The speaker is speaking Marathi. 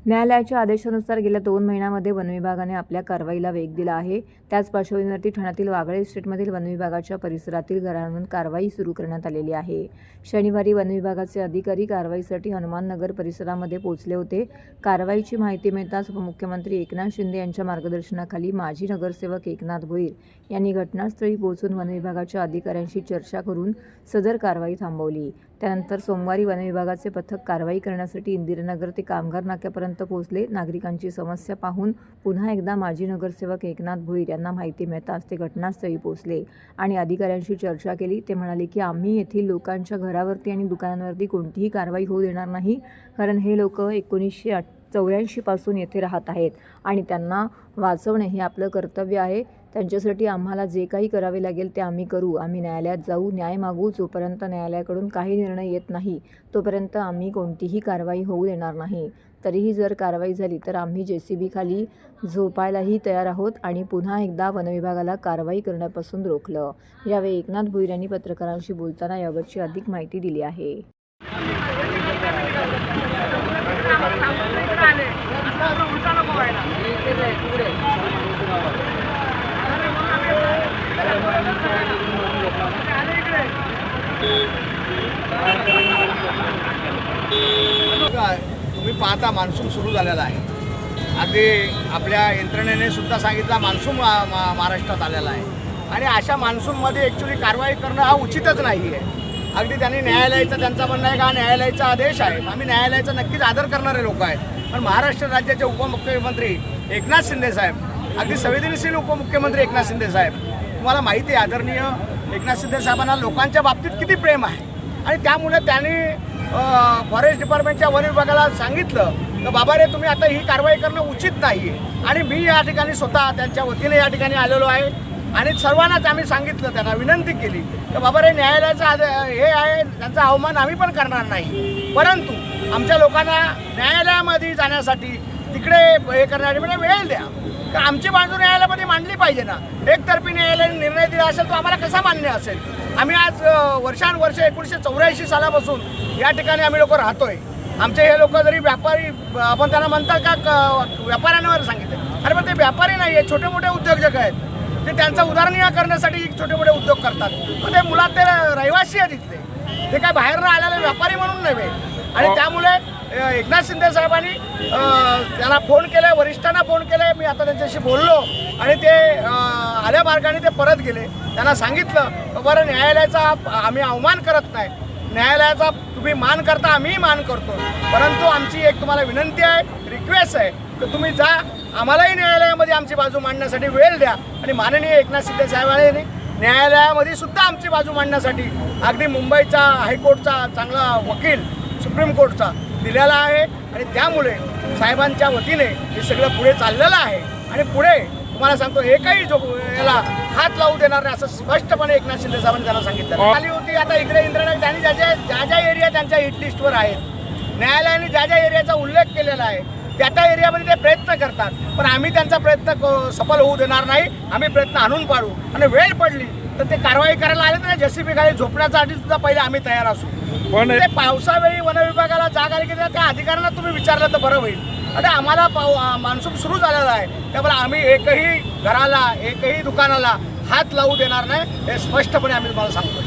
न्यायालयाच्या आदेशानुसार गेल्या 2 महिन्यांमध्ये वनविभागाने आपल्या कारवाईला वेग दिला आहे। त्याच पार्श्वभूमीवरती ठाण्यातील वागळे इस्टेटमधील वनविभागाच्या परिसरातील घरांवर कारवाई सुरू करण्यात आलेली आहे। शनिवारी वनविभागाचे अधिकारी कारवाईसाठी हनुमाननगर परिसरामध्ये पोहोचले होते। कारवाईची माहिती मिळताच उपमुख्यमंत्री एकनाथ शिंदे यांच्या मार्गदर्शनाखाली माजी नगरसेवक एकनाथ भोईर यांनी घटनास्थळी पोहोचून वनविभागाच्या अधिकाऱ्यांशी चर्चा करून सदर कारवाई थांबवली। त्यानंतर सोमवारी वनविभागाचे पथक कारवाई करण्यासाठी इंदिरानगर ते कामगार नाक्यापर्यंत पोहोचले। नागरिकांची समस्या पाहून पुन्हा एकदा माजी नगरसेवक एकनाथ भोईर यांना माहिती मिळताच ते घटनास्थळी पोहोचले आणि अधिकाऱ्यांशी चर्चा केली। ते म्हणाले की आम्ही येथील लोकांच्या घरावरती आणि दुकानांवरती कोणतीही कारवाई होऊ देणार नाही, कारण हे लोक 1984 पासून येथे राहत आहेत आणि त्यांना वाचवणे हे आपलं कर्तव्य आहे। त्यांच्यासाठी आम्हाला जे काही करावे लागेल ते आम्ही करू। आम्ही न्यायालयात जाऊ, न्याय मागू। जोपर्यंत न्यायालयाकडून काही निर्णय येत नाही तोपर्यंत आम्ही कोणतीही कारवाई होऊ देणार नाही। तरीही जर कारवाई झाली तर आम्ही JCB खाली झोपायलाही तयार आहोत आणि पुन्हा एकदा वनविभागाला कारवाई करण्यापासून रोखलं। यावेळी एकनाथ भोईर यांनी पत्रकारांशी बोलताना याबाबतची अधिक माहिती दिली आहे। तुम्ही पाहता मान्सून सुरू झालेला आहे। अगदी आपल्या यंत्रणेने सुद्धा सांगितलं मान्सून महाराष्ट्रात आलेला आहे आणि अशा मान्सूनमध्ये ॲक्च्युली कारवाई करणं हा उचितच नाही आहे। अगदी त्यांनी न्यायालयाचं त्यांचं म्हणणं आहे का न्यायालयाचा आदेश आहे, आम्ही न्यायालयाचा नक्कीच आदर करणारे लोक आहेत। पण महाराष्ट्र राज्याचे उपमुख्यमंत्री एकनाथ शिंदे साहेब, अगदी संवेदनशील उपमुख्यमंत्री एकनाथ शिंदे साहेब, तुम्हाला माहिती आहे आदरणीय एकनाथ शिंदे साहेबांना लोकांच्या बाबतीत किती प्रेम आहे आणि त्यामुळे त्यांनी फॉरेस्ट डिपार्टमेंटच्या वन विभागाला सांगितलं तर बाबा रे तुम्ही आता ही कारवाई करणं उचित नाही आहे। आणि मी या ठिकाणी स्वतः त्यांच्या वतीने या ठिकाणी आलेलो आहे आणि सर्वांनाच आम्ही सांगितलं, त्यांना विनंती केली तर बाबा रे न्यायालयाचा हे आहे, त्यांचा अवमान आम्ही पण करणार नाही, परंतु आमच्या लोकांना न्यायालयामध्ये जाण्यासाठी तिकडे हे करण्यासाठी म्हणजे वेळ द्या, तर आमची बाजू न्यायालयामध्ये मांडली पाहिजे ना। एकतर्फी न्यायालयाने निर्णय दिला असेल तो आम्हाला कसा मान्य असेल। आम्ही आज वर्षानुवर्ष 1984 सालापासून या ठिकाणी आम्ही लोक राहतोय। आमचे हे लोक जरी व्यापारी आपण त्यांना म्हणतात का व्यापाऱ्यांवर सांगितले, अरे पण ते व्यापारी नाही आहे, छोटे मोठे उद्योजक आहेत, ते त्यांचा उदरनिर्वाह करण्यासाठी छोटे मोठे उद्योग करतात। पण ते मुळात ते रहिवासी आहेत इथले, ते काय बाहेरनं आलेले व्यापारी म्हणून नव्हे। आणि त्यामुळे एकनाथ शिंदे साहेबांनी त्यांना फोन केले, वरिष्ठांना फोन केले, मी आता त्यांच्याशी बोललो आणि ते आल्या मार्गाने ते परत गेले। त्यांना सांगितलं बरं न्यायालयाचा आम्ही अवमान करत नाही, न्यायालयाचा तुम्ही मान करता आम्हीही मान करतो, परंतु आमची एक तुम्हाला विनंती आहे, रिक्वेस्ट आहे तर तुम्ही जा, आम्हालाही न्यायालयामध्ये आमची बाजू मांडण्यासाठी वेळ द्या। आणि माननीय एकनाथ शिंदे साहेबांनी न्यायालयामध्ये सुद्धा आमची बाजू मांडण्यासाठी अगदी मुंबईचा हायकोर्टचा चांगला वकील सुप्रीम कोर्टचा दिलेला आहे आणि त्यामुळे साहेबांच्या वतीने हे सगळं पुढे चाललेलं आहे आणि पुढे तुम्हाला सांगतो एकही जो याला हात लावू देणार नाही असं स्पष्टपणे एकनाथ शिंदे साहेबांनी त्यांना सांगितलं। आली होती आता इकडे इंद्रानगर, त्यांनी ज्या एरिया त्यांच्या हिट लिस्टवर आहेत, न्यायालयाने ज्या एरियाचा उल्लेख केलेला आहे त्या एरियामध्ये ते प्रयत्न करतात, पण आम्ही त्यांचा प्रयत्न सफल होऊ देणार नाही। आम्ही प्रयत्न आणून पाडू आणि वेळ पडली तर ते कारवाई करायला आले तर JCB खाली झोपण्यासाठी सुद्धा पहिले आम्ही तयार असू। पण ते पावसावेळी वन विभागाला जाग आली की त्या अधिकाऱ्यांना तुम्ही विचारलं तर बरं होईल। आता आम्हाला मान्सून सुरू झालेला आहे, त्यामुळे आम्ही एकही घराला एकही दुकानाला हात लावू देणार नाही, हे स्पष्टपणे आम्ही तुम्हाला सांगतो।